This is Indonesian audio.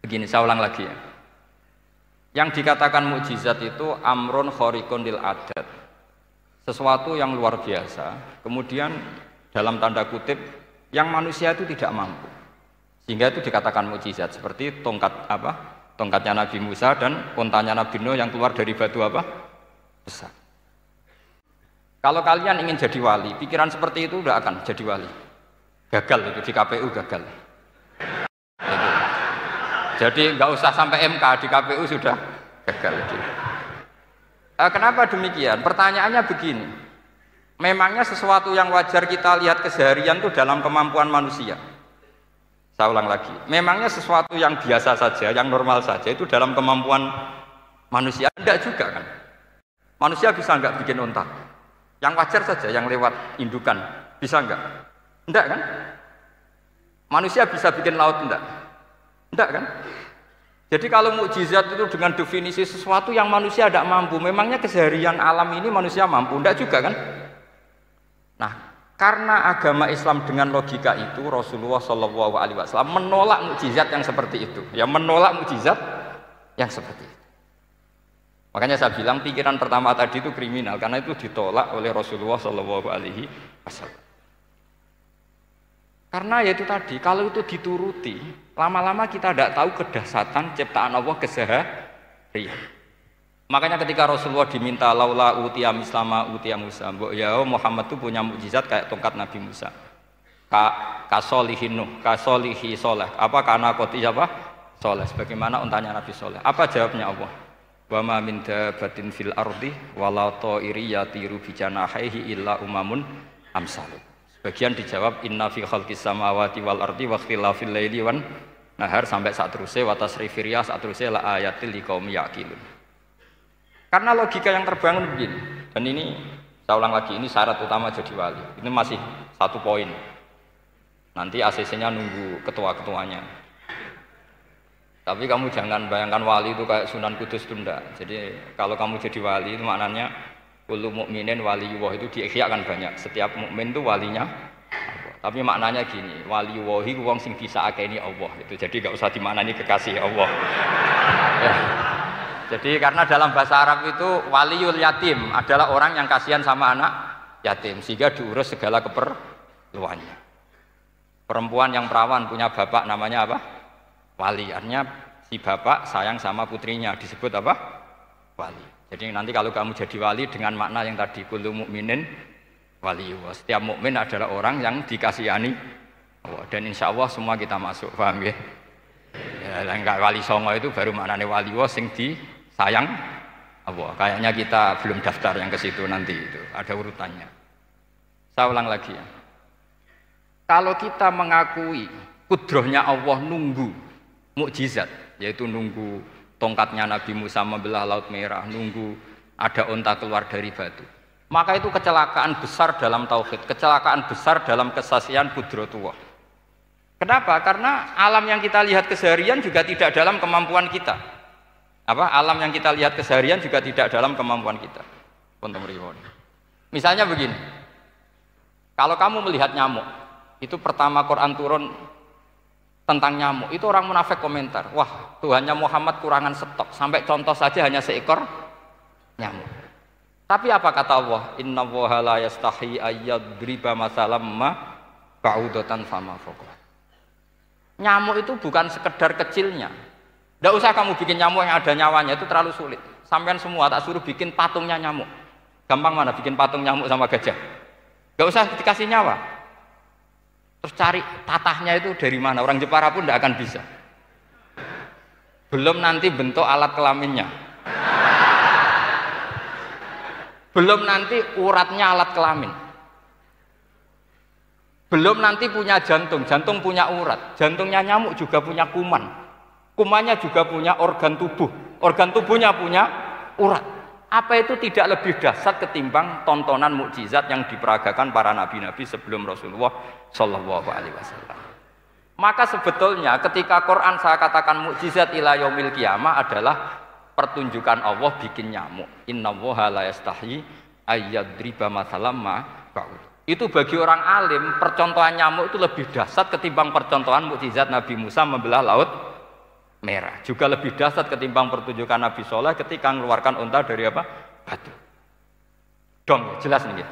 Begini, saya ulang lagi ya. Yang dikatakan mukjizat itu amrun khariqun lil adat. Sesuatu yang luar biasa, kemudian dalam tanda kutip yang manusia itu tidak mampu. Sehingga itu dikatakan mukjizat, seperti tongkatnya Nabi Musa dan untanya Nabi Nuh yang keluar dari batu besar. Kalau kalian ingin jadi wali, pikiran seperti itu udah akan jadi wali. Gagal itu di KPU gagal. Itu. Jadi nggak usah sampai MK, di KPU sudah gagal. Kenapa demikian? Pertanyaannya begini. Memangnya sesuatu yang wajar kita lihat keseharian itu dalam kemampuan manusia? Saya ulang lagi. Memangnya sesuatu yang biasa saja, yang normal saja itu dalam kemampuan manusia? Enggak juga kan? Manusia bisa enggak bikin unta? Yang wajar saja, yang lewat indukan, bisa enggak? Enggak kan? Manusia bisa bikin laut enggak? Enggak kan? Jadi kalau mukjizat itu dengan definisi sesuatu yang manusia tidak mampu, memangnya keseharian alam ini manusia mampu? Enggak juga kan? Nah, karena agama Islam dengan logika itu, Rasulullah SAW menolak mukjizat yang seperti itu. Ya, menolak mukjizat yang seperti itu. Makanya saya bilang pikiran pertama tadi itu kriminal, karena itu ditolak oleh Rasulullah SAW. Karena ya itu tadi, kalau itu dituruti, lama-lama kita tidak tahu kedahsyatan ciptaan Allah keseharian. Makanya ketika Rasulullah diminta laula utiya mislama utiya Musa, ya Muhammad itu punya mukjizat kayak tongkat Nabi Musa. Kasolihin Nuh, kasolihi Soleh. Apa karena koti apa? Soleh. Sebagaimana untanya Nabi Soleh. Apa jawabnya Allah? Wa ma min dabatin fil ardi wala ta'iri yatiru bi janahihi illa umamun amsalu. Sebagian dijawab inna fi khalqis samawati wal ardi wa ikhtilafil laili wan nahar sampai saat terusnya wa tasrifir riyah saat terusnya la ayatil liqaumi yaqilun. Karena logika yang terbangun begini, dan ini saya ulang lagi, ini syarat utama jadi wali. Ini masih satu poin. Nanti ACC-nya nunggu ketua-ketuanya. Tapi kamu jangan bayangkan wali itu kayak Sunan Kudus tunda. Jadi kalau kamu jadi wali itu maknanya kullu mukminin waliyullah itu di Ihya kan banyak. Setiap mukmin itu walinya. Tapi maknanya gini, waliyullahi wong sing bisa akeni Allah itu. Jadi enggak usah dimaknani kekasih Allah. Ya. Jadi karena dalam bahasa Arab itu waliyul yatim adalah orang yang kasihan sama anak yatim sehingga diurus segala keperluannya. Perempuan yang perawan punya bapak namanya apa? Wali. Artinya si bapak sayang sama putrinya disebut apa? Wali. Jadi nanti kalau kamu jadi wali dengan makna yang tadi kullu mukminin waliyullah. Setiap mukmin adalah orang yang dikasihani Allah dan insya Allah semua kita masuk, paham ya? Ya enggak wali songo itu baru maknanya waliyullah sing sayang Allah. Kayaknya kita belum daftar yang ke situ nanti itu. Ada urutannya. Saya ulang lagi ya. Kalau kita mengakui kudrohnya Allah nunggu mukjizat, yaitu nunggu tongkatnya Nabi Musa membelah Laut Merah, nunggu ada unta keluar dari batu. Maka itu kecelakaan besar dalam tauhid, kecelakaan besar dalam kesaksian kudratullah. Kenapa? Karena alam yang kita lihat keseharian juga tidak dalam kemampuan kita. Alam yang kita lihat keseharian juga tidak dalam kemampuan kita. Misalnya begini, kalau kamu melihat nyamuk, itu pertama Quran turun tentang nyamuk, itu orang munafik komentar, wah Tuhannya Muhammad kurangan stok, sampai contoh saja hanya seekor nyamuk. Tapi apa kata Allah? Inna Allaha la yastahi ayyadriba masalam ma ba'udatan fama fawqa. Nyamuk itu bukan sekedar kecilnya. Tidak usah kamu bikin nyamuk yang ada nyawanya, itu terlalu sulit. Sampean semua tak suruh bikin patungnya nyamuk. Gampang mana bikin patung nyamuk sama gajah? Tidak usah dikasih nyawa. Terus cari tatahnya itu dari mana? Orang Jepara pun tidak akan bisa. Belum nanti bentuk alat kelaminnya. Belum nanti uratnya alat kelamin. Belum nanti punya jantung, jantung punya urat. Jantungnya nyamuk juga punya kuman. Kumannya juga punya organ tubuh, organ tubuhnya punya urat. Apa itu tidak lebih dahsyat ketimbang tontonan mukjizat yang diperagakan para nabi-nabi sebelum Rasulullah Shallallahu Alaihi Wasallam? Maka sebetulnya ketika Quran saya katakan mukjizat ila yaumil qiyamah adalah pertunjukan Allah bikin nyamuk. Innallaha la yastahi ayyadriba masalam ma ba'ud. Itu bagi orang alim percontohan nyamuk itu lebih dahsyat ketimbang percontohan mukjizat Nabi Musa membelah laut merah. Juga lebih dahsyat ketimbang pertunjukan Nabi Soleh ketika mengeluarkan unta dari apa? Batu. Dong, jelas nih ya.